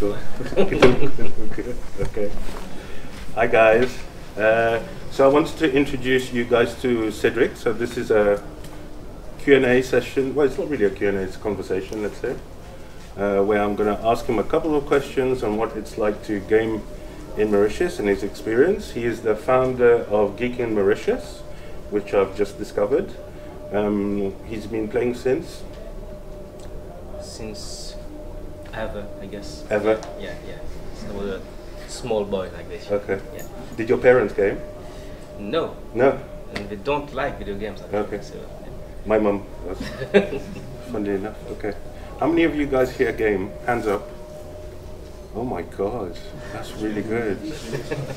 Cool. Okay. Hi guys. So I wanted to introduce you guys to Cedric. So this is a Q&A session. Well, it's not really a Q&A, it's a conversation, let's say, where I'm going to ask him a couple of questions on what it's like to game in Mauritius and his experience. He is the founder of Geekin Mauritius, which I've just discovered. He's been playing since ever, I guess. Ever? Yeah. So I was a small boy like this. Okay. Yeah. Did your parents game? No. No? And they don't like video games. Okay. So, yeah. My mum does. Funnily enough. Okay. How many of you guys here game? Hands up. Oh my God, that's really good.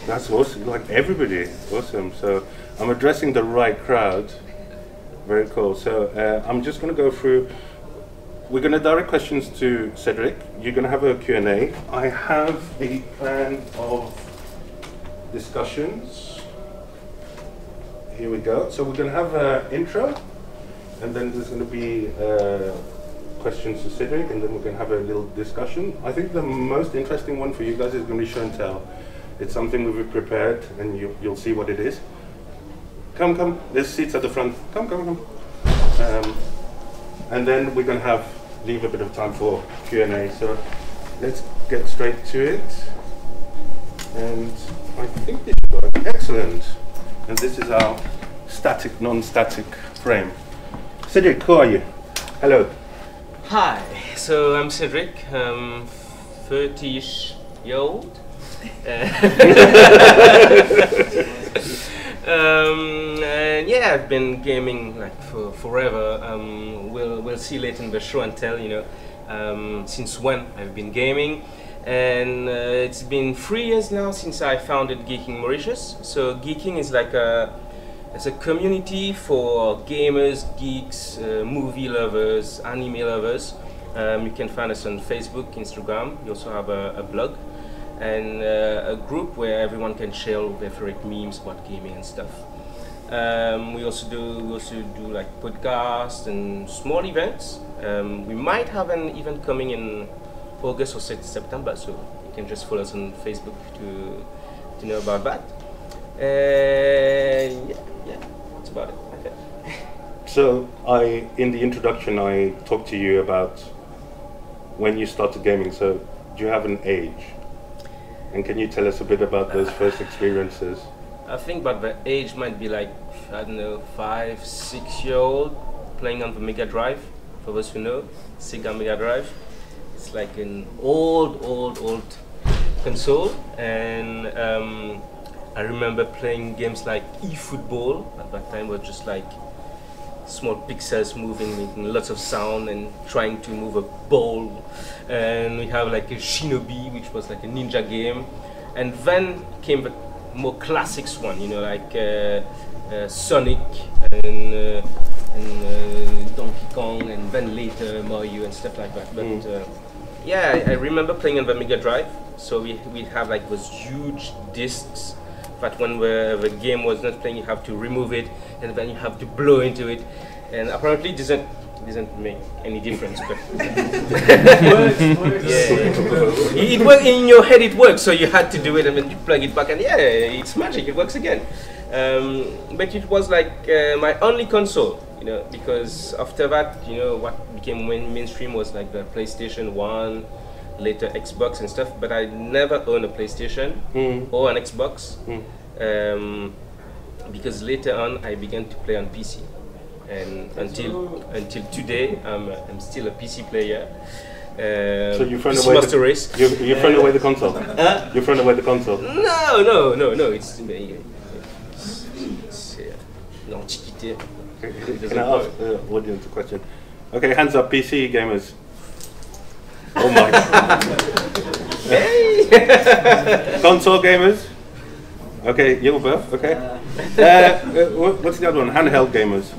That's awesome. Like everybody, awesome. So I'm addressing the right crowd. Very cool. So I'm just going to go through. We're going to direct questions to Cedric. You're going to have a Q&A. I have a plan of discussions. Here we go. So we're going to have an intro, and then there's going to be questions to Cedric, and then we're going to have a little discussion. I think the most interesting one for you guys is going to be show and tell. It's something we've prepared, and you'll see what it is. Come. There's seats at the front. Come. And then we're going to leave a bit of time for Q&A. So let's get straight to it. And I think this works. Excellent. And this is our static, non-static frame. Cedric, who are you? Hello. Hi, so I'm Cedric. I'm 30-ish year old. And yeah, I've been gaming like for forever. We'll see later in the show and tell, since when I've been gaming. And it's been 3 years now since I founded Geekin Mauritius. So Geeking is like it's a community for gamers, geeks, movie lovers, anime lovers. You can find us on Facebook, Instagram. We also have a blog and a group where everyone can share all their favorite memes about gaming and stuff. We also do like podcasts and small events. We might have an event coming in August or September, so you can just follow us on Facebook to know about that. Yeah, that's about it. Okay. So in the introduction, I talked to you about when you started gaming. So do you have an age? And can you tell us a bit about those first experiences? I think about the age might be like, I don't know, 5, 6 year old, playing on the Mega Drive. For those who know, Sega Mega Drive. It's like an old console, and I remember playing games like eFootball. At that time, was just like small pixels moving, making lots of sound, and trying to move a ball. And we have like a Shinobi, which was like a ninja game, and then came the more classics one, like Sonic and Donkey Kong, and then later Mario and stuff like that. But yeah, I remember playing on the Mega Drive. So we have like those huge discs that when the game was not playing, you have to remove it, and then you have to blow into it, and apparently it doesn't make any difference. But it works in your head. It works, so you had to do it, and then you plug it back, and yeah, it's magic. It works again. But it was like my only console, because after that, what became mainstream was like the PlayStation 1. Later Xbox and stuff, but I never owned a PlayStation or an Xbox because later on I began to play on PC, and until today I'm still a PC player. So you thrown away you thrown away the console? You thrown away the console? No. It's l'antiquité. Can I ask the audience a question? Okay, hands up, PC gamers. Oh my God. Hey! Console gamers? Okay, you both, okay. What's the other one? Handheld gamers?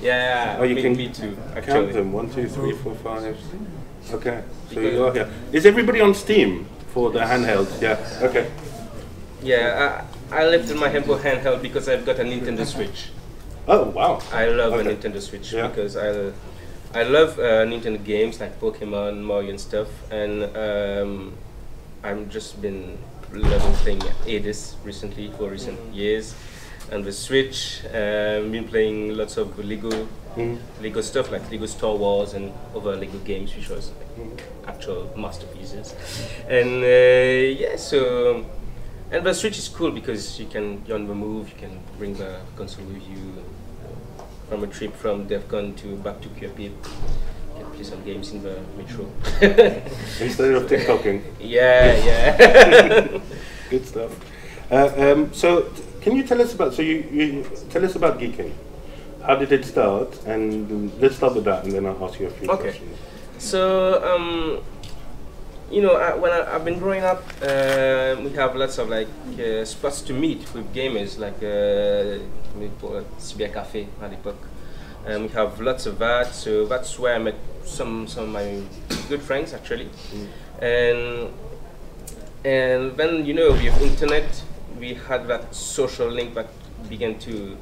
Yeah, oh, you can me too, actually. Count them, 1, 2, 3, 4, 5. Okay, so you are here. Is everybody on Steam for the handheld? Yeah, okay. Yeah, I left my handheld because I've got a Nintendo Switch. Oh, wow. I love a Nintendo Switch because I love Nintendo games like Pokemon, Mario and stuff, and I've just been loving playing Hades recently for recent years. And the Switch, been playing lots of Lego stuff like Lego Star Wars and other Lego games, which was like, actual masterpieces. And yeah, so and the Switch is cool because you're on the move, you can bring the console with you from a trip from DEVCON to back to QAP. You can play some games in the metro. Instead of TikToking. Yeah. Good stuff. So, can you tell us about? So you tell us about Geekin. How did it start? And let's start with that, and then I'll ask you a few questions. So, you know, when I've been growing up, we have lots of like spots to meet with gamers, like we call it Cyber Café à l'époque. We have lots of that, so that's where I met some of my good friends actually. And then, you know, with internet, we had that social link that began to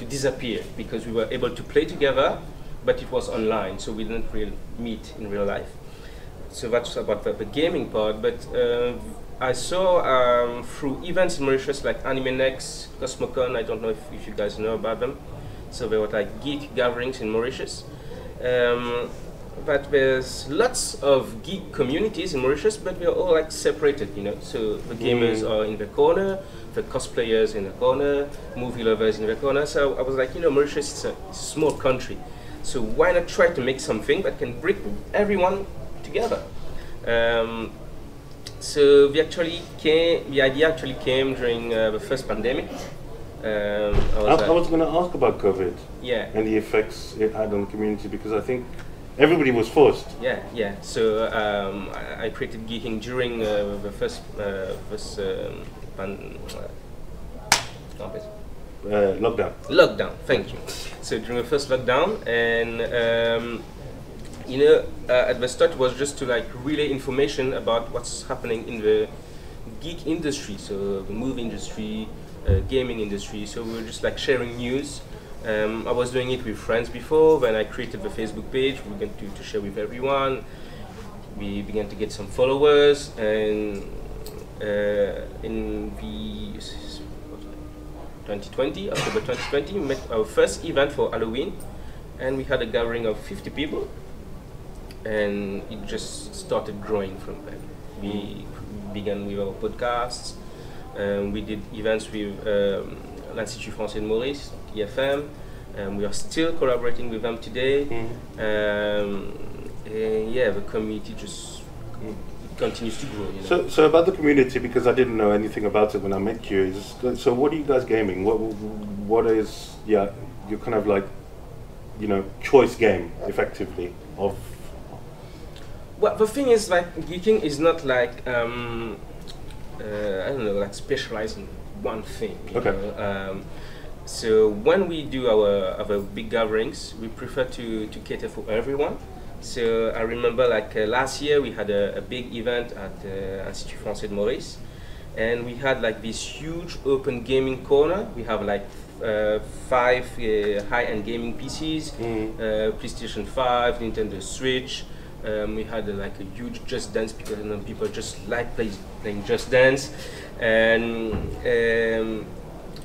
disappear because we were able to play together, but it was online, so we didn't really meet in real life. So that's about the gaming part, but I saw through events in Mauritius like Anime Next, Cosmocon, I don't know if you guys know about them. So there were like geek gatherings in Mauritius. But there's lots of geek communities in Mauritius, but we're all like separated, you know. So the gamers are in the corner, the cosplayers in the corner, movie lovers in the corner. So I was like, you know, Mauritius is a small country. So why not try to make something that can bring everyone together? So the idea actually came during the first pandemic. I was going to ask about COVID. Yeah. And the effects it had on the community, because I think everybody was forced. Yeah. So I created Geekin during the first lockdown. Lockdown. Thank you. So during the first lockdown, and you know, at the start it was just to like relay information about what's happening in the geek industry, so the movie industry, gaming industry. So we were just like sharing news. I was doing it with friends before. When I created the Facebook page, we began to share with everyone. We began to get some followers, and in the 2020, October 2020, we met our first event for Halloween, and we had a gathering of 50 people, and it just started growing from there. We began with our podcasts. We did events with l'Institut Français de Maurice, IFM. We are still collaborating with them today. Yeah, the community just continues to grow. You know? So about the community, because I didn't know anything about it when I met you. So what are you guys gaming? What is your kind of like, you know, choice game effectively of? Well, the thing is, like, Geeking is not like I don't know, like specialized in one thing. You know? So when we do our big gatherings, we prefer to cater for everyone. So I remember like last year we had a big event at Institut Français de Maurice, and we had like this huge open gaming corner. We have like 5 high-end gaming PCs, PlayStation 5, Nintendo Switch. We had like a huge Just Dance because people just like playing Just Dance, and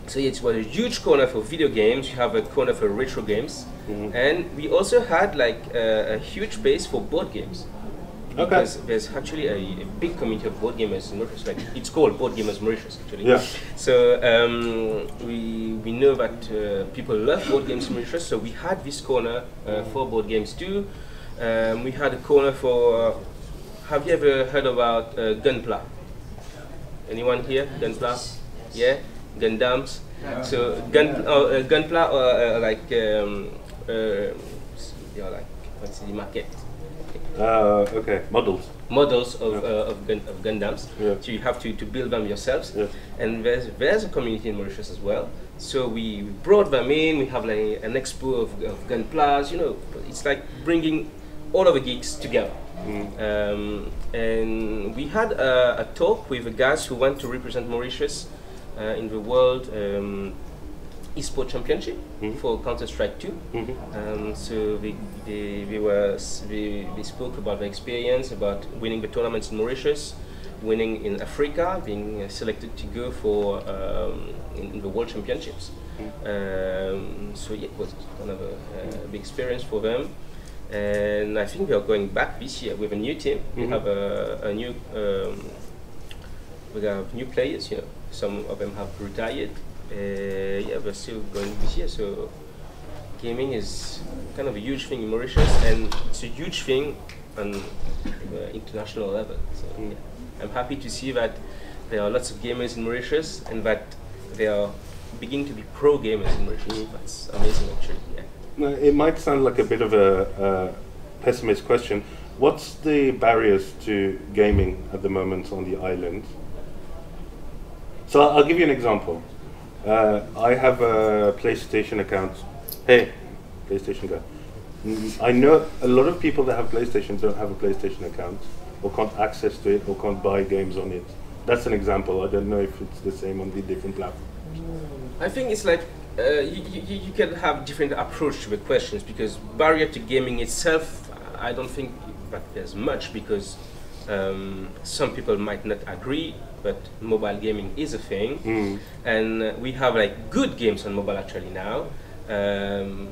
so yeah, it was a huge corner for video games. You have a corner for retro games, and we also had like a huge space for board games. Because there's actually a big community of board gamers in Mauritius. Like it's called Board Gamers Mauritius actually. Yeah. So we know that people love board games in Mauritius. So we had this corner for board games too. We had a corner for. Have you ever heard about Gunpla? Anyone here? Gunpla? Yeah. Gundams. Yeah. So Gunpla are like like what's the market? Models of Gundams. Yeah. So you have to build them yourselves. Yeah. And there's a community in Mauritius as well. So we brought them in. We have like an expo of Gunplas. You know, it's like bringing all of the geeks together. And we had a talk with the guys who went to represent Mauritius in the world eSport championship for Counter-Strike 2. So they spoke about the experience, about winning the tournaments in Mauritius, winning in Africa, being selected to go for in the World Championships. So yeah, it was kind of a big experience for them. And I think we are going back this year with a new team. We have we have new players. You know, some of them have retired. Yeah, we're still going this year. So gaming is kind of a huge thing in Mauritius, and it's a huge thing on international level. So yeah, I'm happy to see that there are lots of gamers in Mauritius, and that they are beginning to be pro gamers in Mauritius. That's amazing, actually. Yeah. Now, it might sound like a bit of a pessimist question. What's the barriers to gaming at the moment on the island? So I'll give you an example. I have a PlayStation account. Hey, PlayStation guy. I know a lot of people that have PlayStation don't have a PlayStation account, or can't access to it, or can't buy games on it. That's an example. I don't know if it's the same on the different platforms. I think it's like you can have different approach to the questions, because barrier to gaming itself, I don't think that there's much, because some people might not agree, but mobile gaming is a thing, and we have like good games on mobile actually now.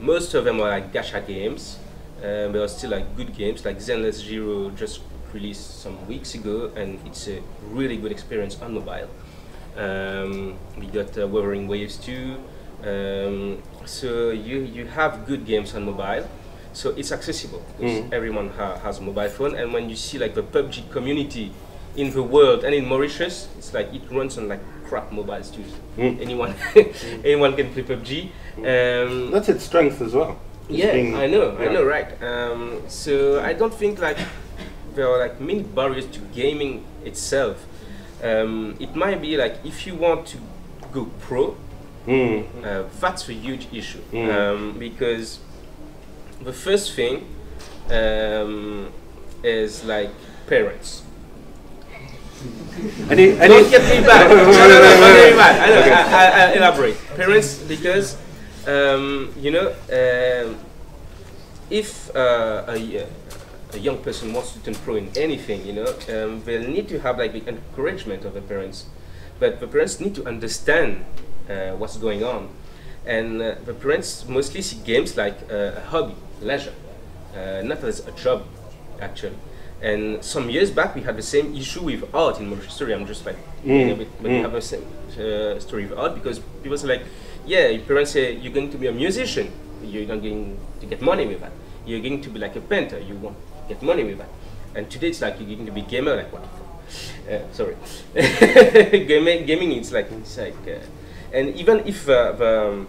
Most of them are like gacha games. There are still like good games, like Zenless Zero just released some weeks ago, and it's a really good experience on mobile. We got Wuthering Waves 2. So you have good games on mobile, so it's accessible because everyone has a mobile phone. And when you see like the PUBG community in the world and in Mauritius, it's like it runs on like crap mobiles too. Anyone anyone can play PUBG. That's its strength as well. Yeah, I know, right? So I don't think like there are like many barriers to gaming itself. It might be like if you want to go pro, that's a huge issue, because the first thing is like parents. Don't get me back. No, don't get me back. I'll elaborate. Parents, because you know, if a young person wants to turn pro in anything, you know, they'll need to have like the encouragement of the parents, but the parents need to understand what's going on, and the parents mostly see games like a hobby, leisure, not as a job, actually. And some years back, we had the same issue with art in Mauritius. Sorry, I'm just like but we have the same story with art, because people say like, yeah, your parents say you're going to be a musician, you're not going to get money with that. You're going to be like a painter, you won't get money with that. And today it's like you're going to be gamer, like what? Sorry, gaming it's like and even if the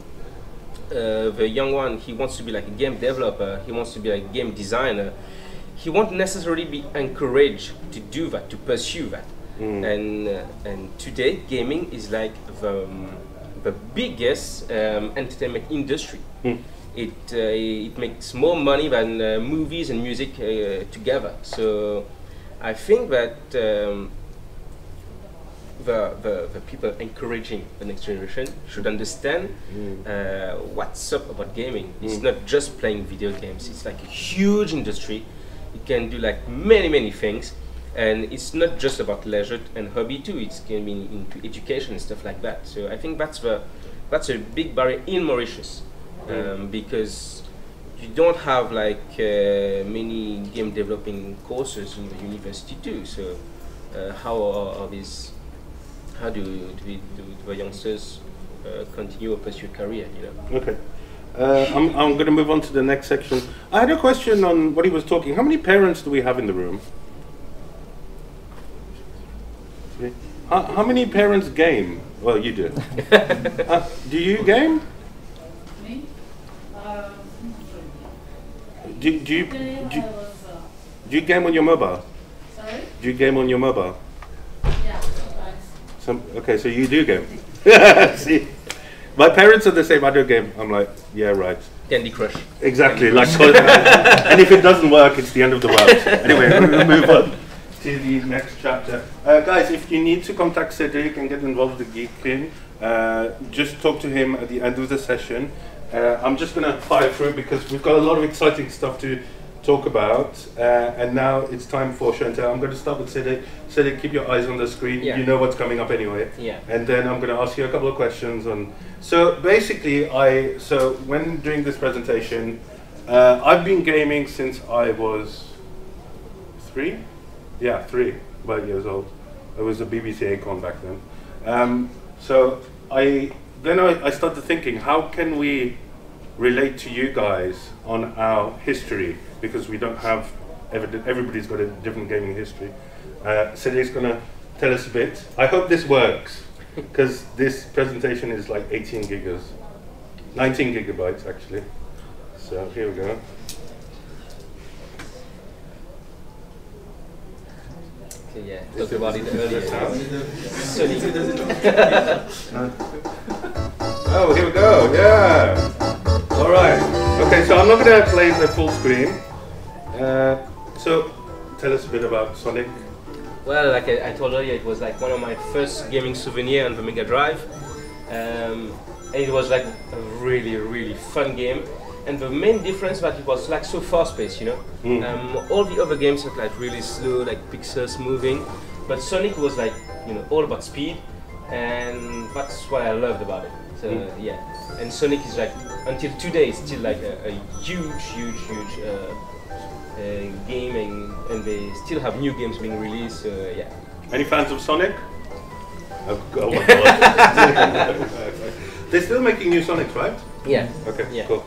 young one, he wants to be like a game developer, he wants to be like a game designer, he won't necessarily be encouraged to do that, to pursue that. And today gaming is like the biggest entertainment industry. It makes more money than movies and music together. So I think that the people encouraging the next generation should understand what's up about gaming. It's not just playing video games. It's like a huge industry. It can do like many things, and it's not just about leisure and hobby too. It can be into education and stuff like that. So I think that's a big barrier in Mauritius, because you don't have like many game developing courses in the university too. So how do the youngsters continue or pursue a career? You know? Okay. I'm going to move on to the next section. I had a question on what he was talking. How many parents do we have in the room? How many parents game? Well, you do. Do you game? Me? Do you game on your mobile? Sorry? Do you game on your mobile? Yeah, sometimes. Okay, so you do game. See, my parents are the same. I do game. I'm like, yeah, right. Candy Crush. Exactly. Like, and if it doesn't work, it's the end of the world. Anyway, we'll move on. to the next chapter. Guys, if you need to contact Cedric and get involved with Geekin, just talk to him at the end of the session. I'm just going to fire through because we've got a lot of exciting stuff to talk about. And now it's time for Chantal. I'm going to start with Cedric. Cedric, keep your eyes on the screen. Yeah. You know what's coming up anyway. Yeah. And then I'm going to ask you a couple of questions on. So basically, so when doing this presentation, I've been gaming since I was 3? Yeah, 3 years old. I was a BBC Acorn back then. So I started thinking, how can we relate to you guys on our history? Because we don't have, everybody's got a different gaming history. Cedric's going to tell us a bit. I hope this works, because this presentation is like 19 gigabytes actually. So here we go. Okay, yeah, talked about it earlier. Sonic. Oh, here we go, yeah. All right. Okay, so I'm not going to play the full screen. So tell us a bit about Sonic. Well, like I told earlier, it was like one of my first gaming souvenirs on the Mega Drive. And it was like a really, really fun game. And the main difference that it was like so fast-paced, you know. All the other games were like really slow, like pixels moving, but Sonic was like, you know, all about speed, and that's what I loved about it. So yeah, and Sonic is like until today it's still like a huge game, and they still have new games being released. So yeah. Any fans of Sonic? Oh my god! They're still making new Sonics, right? Yeah. Okay. Yeah. Cool.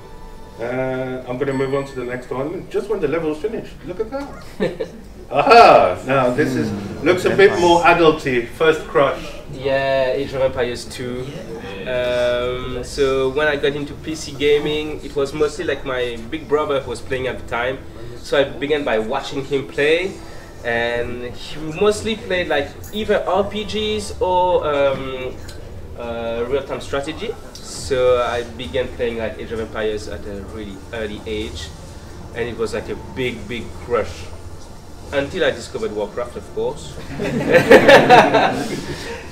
I'm going to move on to the next one. Just when the level's finished. Look at that. Aha! Now this looks a bit more adulty. First crush. Yeah, Age of Empires 2. So when I got into PC gaming, it was mostly like my big brother who was playing at the time. So I began by watching him play, and he mostly played like either RPGs or real-time strategy. So I began playing like Age of Empires at a really early age, and it was like a big crush. Until I discovered Warcraft, of course.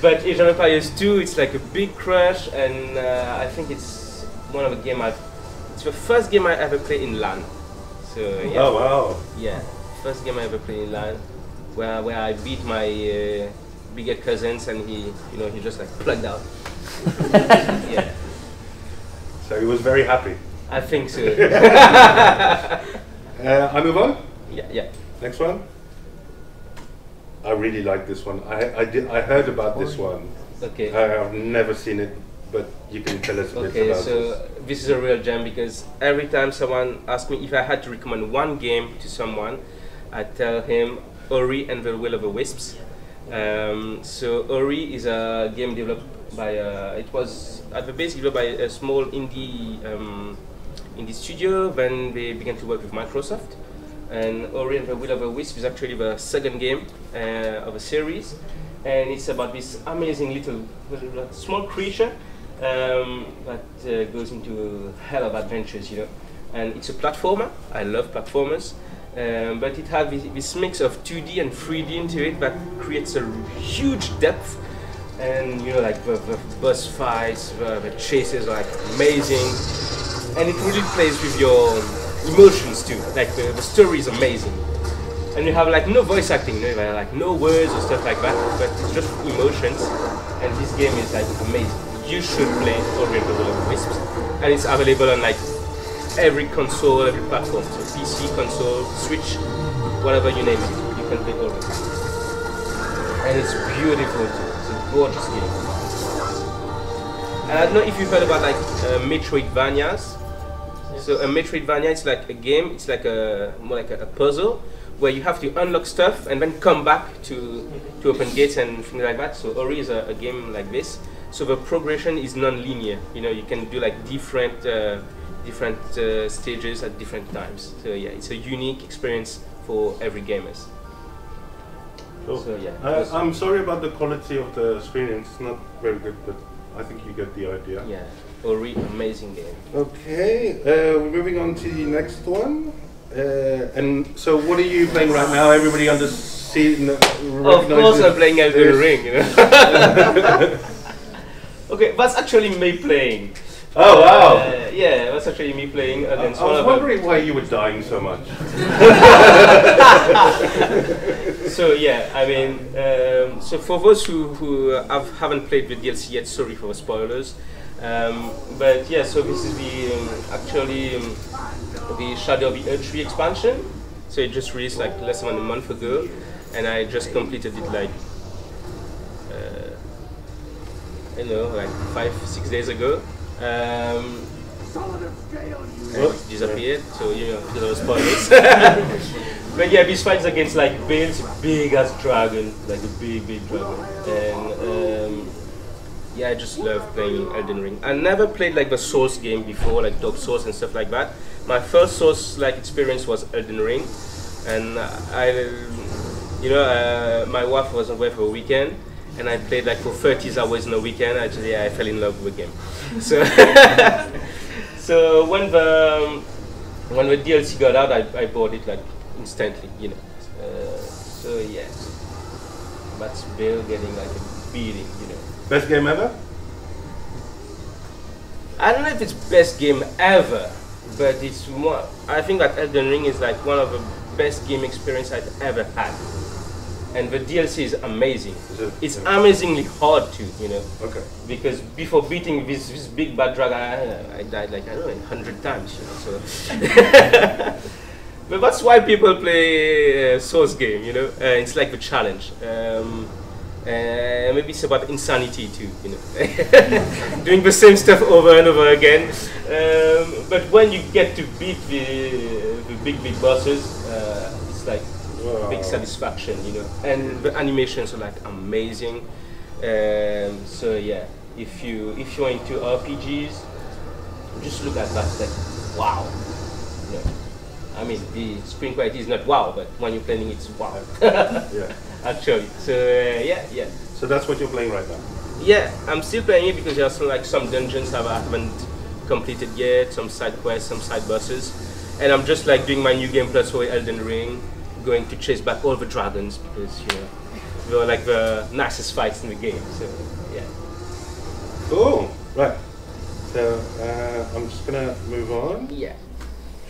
But Age of Empires 2, it's like a big crush, and I think it's one of the game it's the first game I ever played in LAN. So yeah. Oh wow. Yeah, first game I ever played in LAN, where I beat my bigger cousins, and he just like plugged out. Yeah. So he was very happy. I think so. I move on? Yeah. Next one? I really like this one. I heard about this one. Okay. I've never seen it, but you can tell us a bit Okay, about so this is a real gem, because every time someone asks me if I had to recommend one game to someone, I tell him Ori and the Will of the Wisps. So Ori is a game developed by it was at the base developed by a small indie studio. Then they began to work with Microsoft, and Ori and the Will of the Wisp is actually the second game of a series, and it's about this amazing little small creature that goes into a hell of adventures, you know. And it's a platformer. I love platformers. But it has this mix of 2D and 3D into it that creates a huge depth, and you know, like the boss fights, the chases are like amazing, and it really plays with your emotions too. Like the story is amazing, and you have like no voice acting, you know, like no words or stuff like that, but it's just emotions, and this game is like amazing. You should play Ori and the Will of the Wisps, and it's available on like every console, every platform, so PC, console, Switch, whatever you name it, you can play Ori. And it's beautiful too. It's a gorgeous game. And I don't know if you've heard about like Metroidvanias. So a Metroidvania, it's like a game, it's like more like a puzzle where you have to unlock stuff and then come back to open gates and things like that. So Ori is a game like this. So the progression is non-linear. You know, you can do like different stages at different times. So yeah, it's a unique experience for every gamers. Cool. So yeah. I'm sorry about the quality of the screen. It's not very good, but I think you get the idea. Yeah, Ori, amazing game. Okay, we're moving on to the next one. And so what are you playing right now? Everybody under See, no, of course I'm playing Elden Ring, you know. Okay, that's actually me playing. Oh wow! Yeah, that's actually me playing against I was wondering why you were dying so much. So yeah, I mean, so for those who haven't played the DLC yet, sorry for the spoilers. But yeah, so this is the actually the Shadow of the Earth 3 expansion. So it just released like less than a month ago, and I just completed it like you know, like 5-6 days ago. It disappeared, so you know, there were spoilers. But yeah, this fight is against like big ass dragon, like a big dragon, and yeah, I just love playing Elden Ring. I never played like the Souls game before, like Dark Souls and stuff like that. My first Souls like experience was Elden Ring, and you know, my wife was away for a weekend, and I played like for 30 hours in a weekend. Actually, I fell in love with the game. So, so when the DLC got out, I bought it like instantly, you know. So yeah, that's Bill getting like a beating, you know. Best game ever? I don't know if it's best game ever, but it's more. I think that Elden Ring is like one of the best game experience I've ever had. And the DLC is amazing. It's amazingly hard too, you know. Okay. Because before beating this big bad dragon, I died like, I don't know, 100 times, you know. So, but that's why people play Souls game, you know. It's like the challenge. Maybe it's about insanity too, you know. Doing the same stuff over and over again. But when you get to beat the big bosses, it's like big satisfaction, you know, and the animations are like amazing. So yeah, if you're into RPGs, just look at that, like wow. You know, I mean, the screen quality is not wow, but when you're playing, it's wow. Yeah, actually. So yeah. So that's what you're playing right now. Yeah, I'm still playing it because there's like some dungeons I haven't completed yet, some side quests, some side bosses, and I'm just like doing my new game plus for Elden Ring. Going to chase back all the dragons because, you know, they were like the nicest fights in the game. So yeah. Cool. Right. So I'm just gonna move on. Yeah.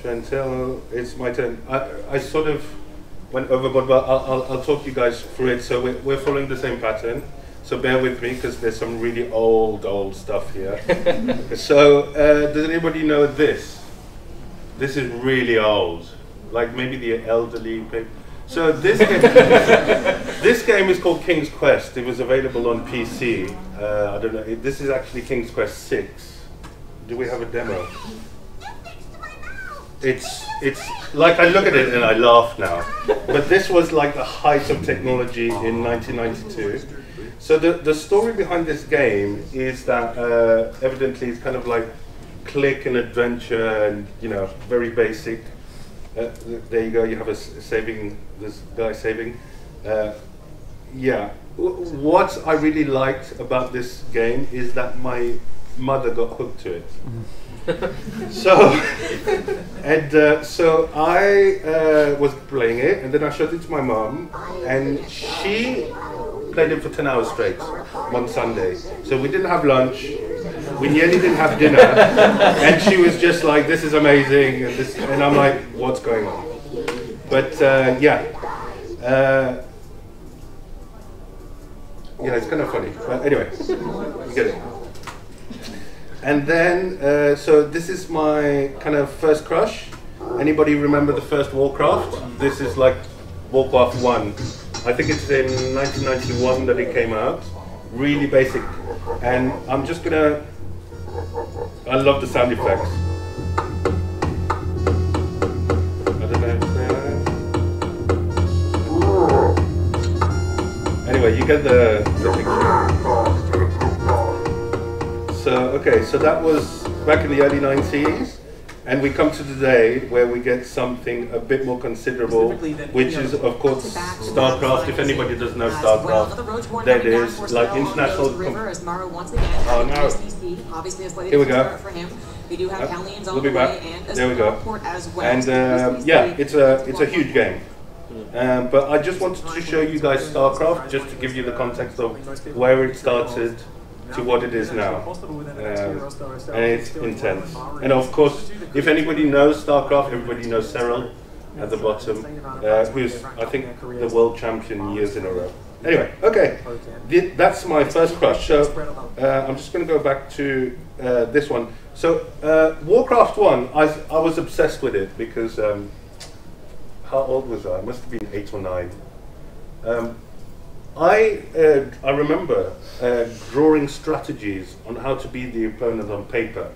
Chantel, it's my turn. I sort of went overboard, but I'll talk you guys through it. So we're following the same pattern. So bear with me because there's some really old stuff here. So does anybody know this? This is really old. Like maybe the elderly people. So this game, this game is called King's Quest. It was available on PC. I don't know. This is actually King's Quest 6. Do we have a demo? It's like I look at it and I laugh now. But this was like the height of technology in 1992. So the story behind this game is that evidently it's kind of like click and adventure and, you know, very basic. There you go, you have this guy saving. Yeah, what I really liked about this game is that my mother got hooked to it. So I was playing it, and then I showed it to my mom, and she played it for 10 hours straight one Sunday. So we didn't have lunch. We nearly didn't have dinner, and she was just like, "This is amazing," and I'm like, "What's going on?" But yeah, it's kind of funny. But anyway, you get it. And then, so this is my kind of first crush. Anybody remember the first Warcraft? This is like Warcraft 1. I think it's in 1991 that it came out. Really basic, and I'm just gonna. I love the sound effects. I don't know how to say that. Anyway, you get the picture. So, okay, so that was back in the early 90s, and we come to today where we get something a bit more considerable, which is, of course, StarCraft. If anybody doesn't know StarCraft, that is like international. Oh no! Here we go. We'll be back. There we go. And yeah, it's a huge game. But I just wanted to show you guys StarCraft, just to give you the context of where it started to what it is now. And it's intense. And of course, if anybody knows StarCraft, everybody knows Cyril at the bottom, who's, I think, the world champion years in a row. Anyway, okay, that's my first crush. So I'm just going to go back to this one. So Warcraft 1, I was obsessed with it because, how old was I? I must have been 8 or 9. I remember drawing strategies on how to beat the opponent on paper,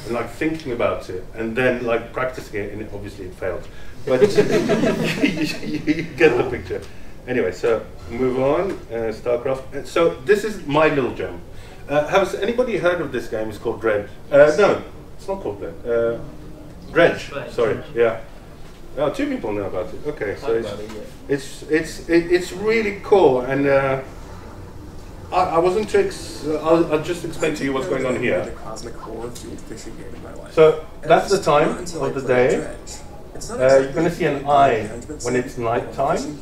and like thinking about it, and then like practicing it, and obviously it failed. But you get the picture. Anyway, so move on. StarCraft. So this is my little gem. Has anybody heard of this game? It's called Dredge. No, it's not called that. Dredge. Sorry. Yeah. Oh, 2 people know about it. Okay, so it's really cool, and I wasn't too. I'll just explain to you what's going on here. So that's the time of the day. You're going to see an eye when it's night time.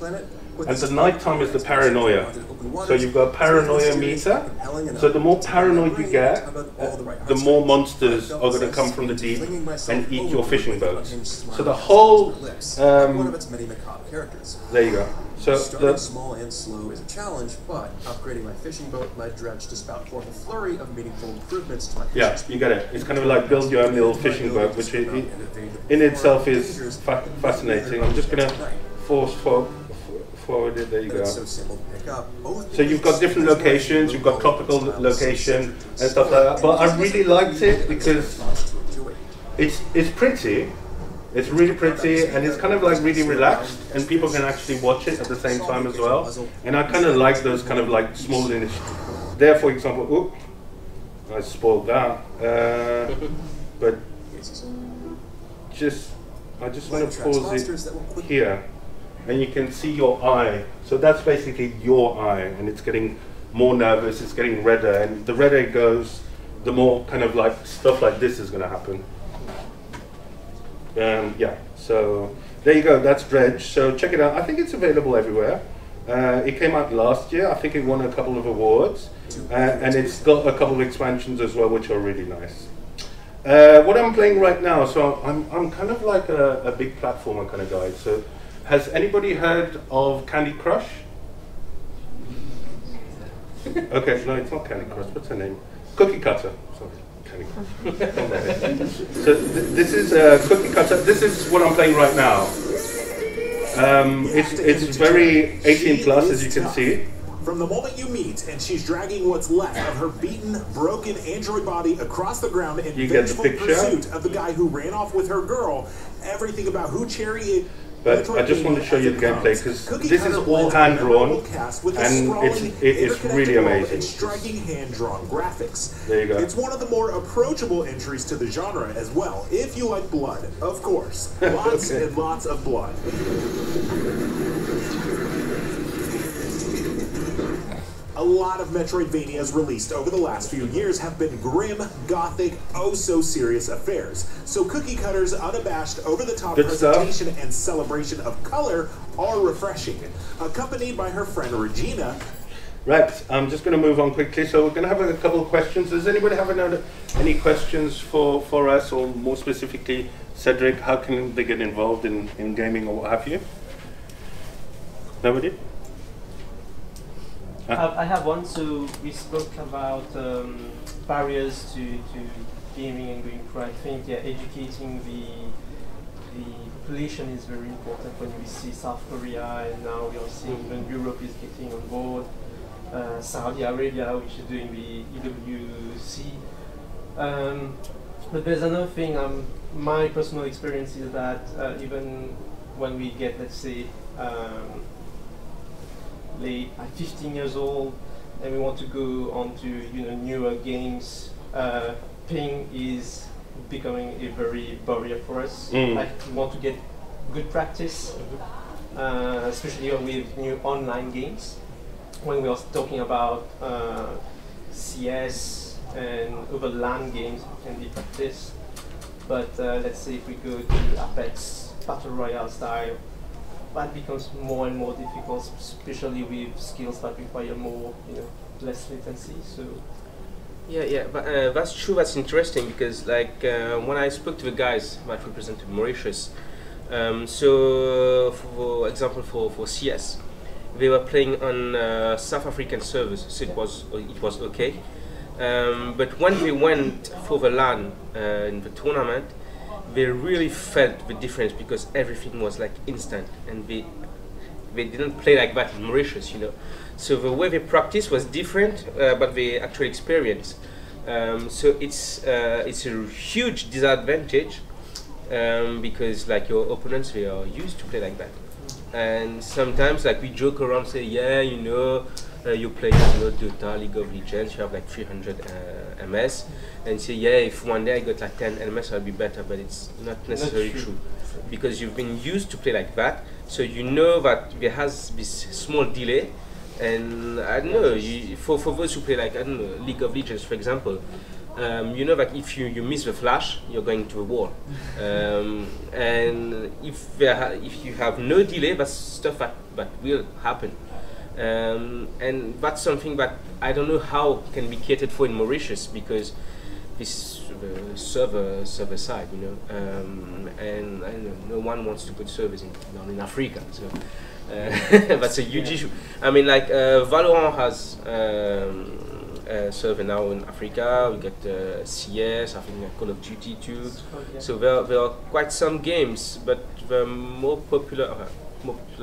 And the nighttime is the paranoia. So you've got paranoia meter. So the more paranoid you get, the more monsters are going to come from the deep and eat your fishing boats. So the whole, there you go. So starting small and slow is a challenge, but upgrading my fishing boat led Dredge to spout forth a flurry of meaningful improvements to my fishing. Yeah, you get it. It's kind of like build your own little fishing boat, which in itself is fascinating. I'm just going to force forward it. There you go. So you've got different locations. You've got tropical location and stuff like that. But I really liked it because it's pretty. It's really pretty, and it's kind of like really relaxed, and people can actually watch it at the same time as well. And I kind of like those kind of like small initiatives. There, for example, oop, I spoiled that. But I just want to pause it here, and you can see your eye. So that's basically your eye, and it's getting more nervous. It's getting redder, and the redder it goes, the more kind of like stuff like this is going to happen. Yeah, so there you go, that's Dredge. So check it out. I think it's available everywhere. It came out last year. I think it won a couple of awards. And it's got a couple of expansions as well, which are really nice. What I'm playing right now, so I'm kind of like a big platformer kind of guy. So has anybody heard of Candy Crush? Okay, no, it's not Candy Crush. What's her name? Cookie Cutter. Sorry. So this is Cookie Cutter. This is what I'm playing right now. It's very 18 plus, as you can see. From the moment you meet, and she's dragging what's left of her beaten, broken android body across the ground in vengeful pursuit of the guy who ran off with her girl. Everything about who Cherry is. But I just want to show you the gameplay because this is all hand drawn, and it's really amazing. Striking hand drawn graphics. There you go. It's one of the more approachable entries to the genre as well, if you like blood, of course. Lots and lots of blood. A lot of Metroidvanias released over the last few years have been grim, gothic, oh-so-serious affairs. So Cookie Cutter's unabashed, over-the-top presentation and celebration of color are refreshing. Accompanied by her friend Regina. Right, I'm just going to move on quickly. So we're going to have a couple of questions. Does anybody have any questions for us, or more specifically, Cedric? How can they get involved in gaming or what have you? Nobody? I have one. So we spoke about barriers to gaming and going pro. I think educating the population is very important. When we see South Korea, and now we are seeing even Europe is getting on board. Saudi Arabia, which is doing the EWC. But there's another thing. My personal experience is that even when we get, let's say, late, 15 years old, and we want to go on to newer games, ping is becoming a very barrier for us. Like, we want to get good practice, especially with new online games. When we are talking about CS and other LAN games, it can be practice. But let's say if we go to Apex Battle Royale style, that becomes more and more difficult, especially with skills that require more, less latency. So. Yeah, but that's true. That's interesting because, like, when I spoke to the guys that represented Mauritius, so for example, for CS, they were playing on South African servers, so it was okay. But when they went for the LAN in the tournament, they really felt the difference because everything was like instant, and they didn't play like that in Mauritius, So the way they practice was different, but they actually experienced. So it's a huge disadvantage because like your opponents, they are used to play like that, and sometimes like we joke around, say, yeah, you play Dota, League of Legends, you have like 300 MS, and say, yeah, if one day I got like 10 MS, I'll be better, but it's not necessarily true. Because you've been used to play like that, so you know that there has this small delay, and I don't know, for those who play like, I don't know, League of Legends, for example, you know that if you miss the flash, you're going to a wall. And if you have no delay, that's stuff that will happen. And that's something that I don't know how can be catered for in Mauritius, because this server side, and I don't know, no one wants to put servers in Africa, so that's a huge issue. I mean, like Valorant has a server now in Africa. We got CS, I think Call of Duty too. So there are quite some games, but the more popular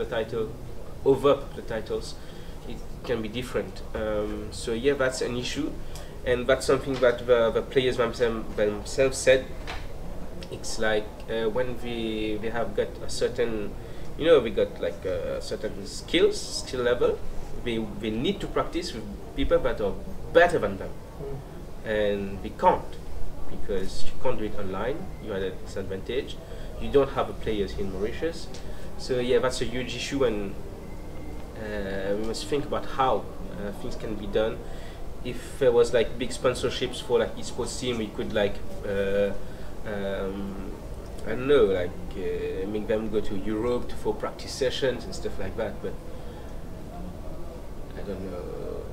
title, over popular titles, it can be different. So yeah, that's an issue. And that's something that the players themselves said. It's like when they have got a certain, we got like a certain skill level, they need to practice with people that are better than them. And they can't, because you can't do it online, you have a disadvantage. You don't have the players here in Mauritius. So yeah, that's a huge issue, and we must think about how things can be done. If there was like big sponsorships for like esports team, we could like I don't know, like make them go to Europe for practice sessions and stuff like that. But I don't know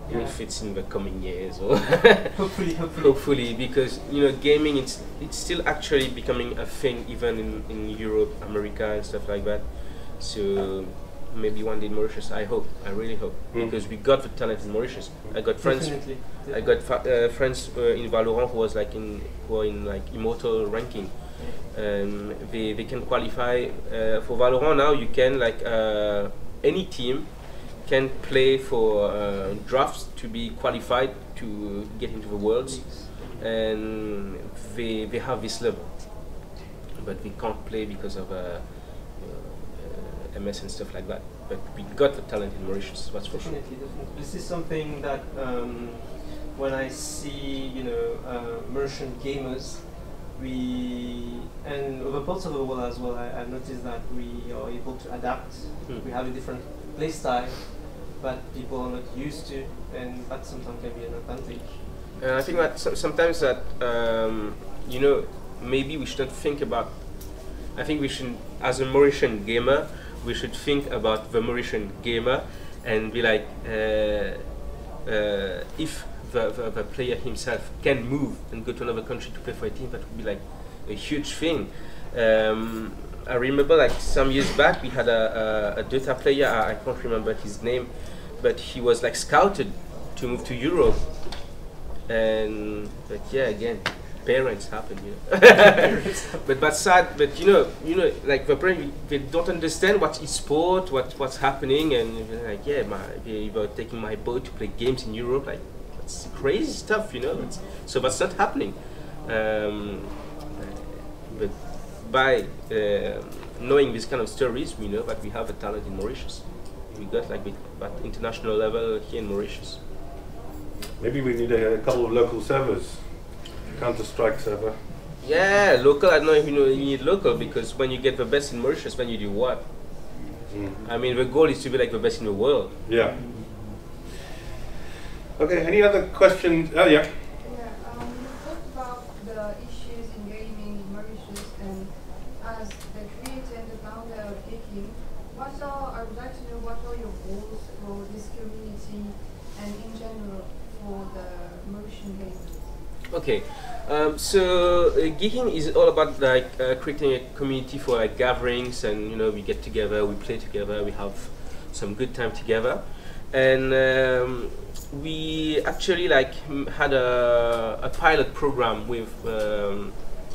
if it's in the coming years or hopefully, because gaming, it's still actually becoming a thing even in Europe, America, and stuff like that. So maybe one day in Mauritius, I really hope, because we got the talent in Mauritius. I got friends. Definitely. I got friends in Valorant who are in like immortal ranking. They can qualify for Valorant now. You can like any team can play for drafts to be qualified to get into the worlds, and they have this level, but we can't play because of MS and stuff like that. But we got the talent in Mauritius, that's for sure. Definitely. This is something that when I see Mauritian gamers, and other parts of the world as well, I've noticed that we are able to adapt. We have a different play style that people are not used to, and that sometimes can be an advantage. I think that sometimes that maybe we shouldn't think about. I think we should, as a Mauritian gamer, we should think about the Mauritian gamer and be like, if the player himself can move and go to another country to play for a team, that would be like a huge thing. I remember like some years back we had a Dota player, I can't remember his name, but he was like scouted to move to Europe. But yeah, again, parents happen, but that's sad. But like the parents, they don't understand what is sport, what's happening, and they're like, yeah, they were taking my boat to play games in Europe. Like, that's crazy stuff, So that's not happening. But by knowing these kind of stories, we know that we have a talent in Mauritius. We got like that international level here in Mauritius. Maybe we need a couple of local servers. Counter-Strike server. Yeah, local. I don't know if you need local, because when you get the best in Mauritius, then you do what? I mean, the goal is to be like the best in the world. Yeah. Okay, any other questions? Oh, yeah. Yeah, you talked about the issues in gaming in Mauritius, and as the creator and the founder of Geekin, I would like to know what are your goals for this community and in general for the motion games? Okay, Geekin is all about like creating a community for like gatherings, and you know, we get together, we play together, we have some good time together, and we actually like had a pilot program with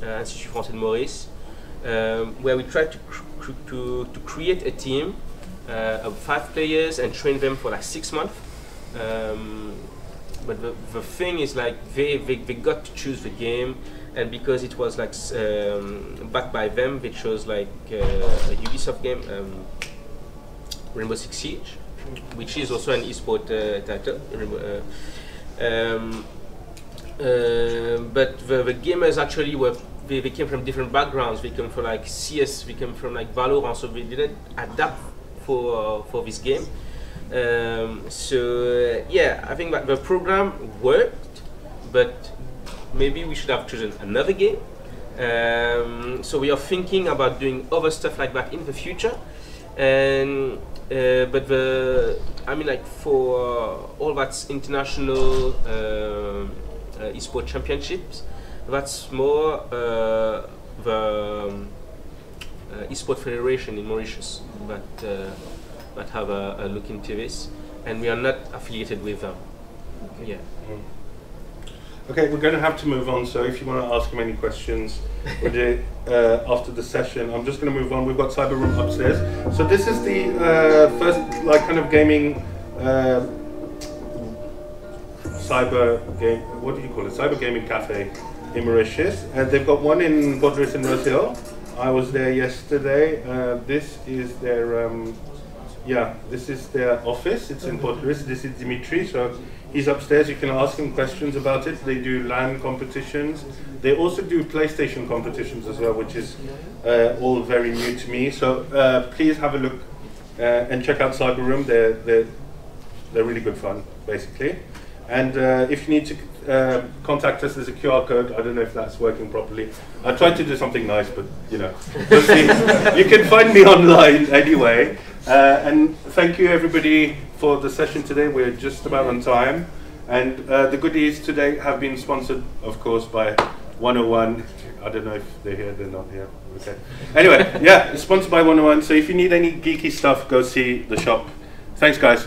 Institut Français de Maurice, where we tried to create a team of 5 players and train them for like 6 months. But the thing is like they got to choose the game, and because it was like backed by them, they chose like a Ubisoft game, Rainbow Six Siege, which is also an esport title. But the gamers actually they came from different backgrounds. They came from like CS, they came from like Valorant, so they didn't adapt for this game. So yeah, I think that the program worked, but maybe we should have chosen another game. So we are thinking about doing other stuff like that in the future, and but I mean, like for all that's international esport championships, that's more the esport federation in Mauritius that have a look into this, and we are not affiliated with them. Yeah. Okay, we're going to have to move on, so if you want to ask him any questions after the session, I'm just going to move on. We've got Cyber Room upstairs. So this is the first like kind of gaming what do you call it? Cyber gaming cafe in Mauritius. They've got one in Baudris and Rose Hill. I was there yesterday. This is their this is their office. It's in Baudris. This is Dimitri. So he's upstairs. You can ask him questions about it. They do LAN competitions. They also do PlayStation competitions as well, which is all very new to me. So please have a look and check out Cyber Room. They're really good fun, basically. And if you need to contact us, there's a QR code. I don't know if that's working properly. I tried to do something nice, but you know, we'll see. You can find me online anyway. And thank you everybody for the session today. We're just about on time. And the goodies today have been sponsored, of course, by 101. I don't know if they're here, they're not here. Okay. Anyway, yeah, it's sponsored by 101. So if you need any geeky stuff, go see the shop. Thanks, guys.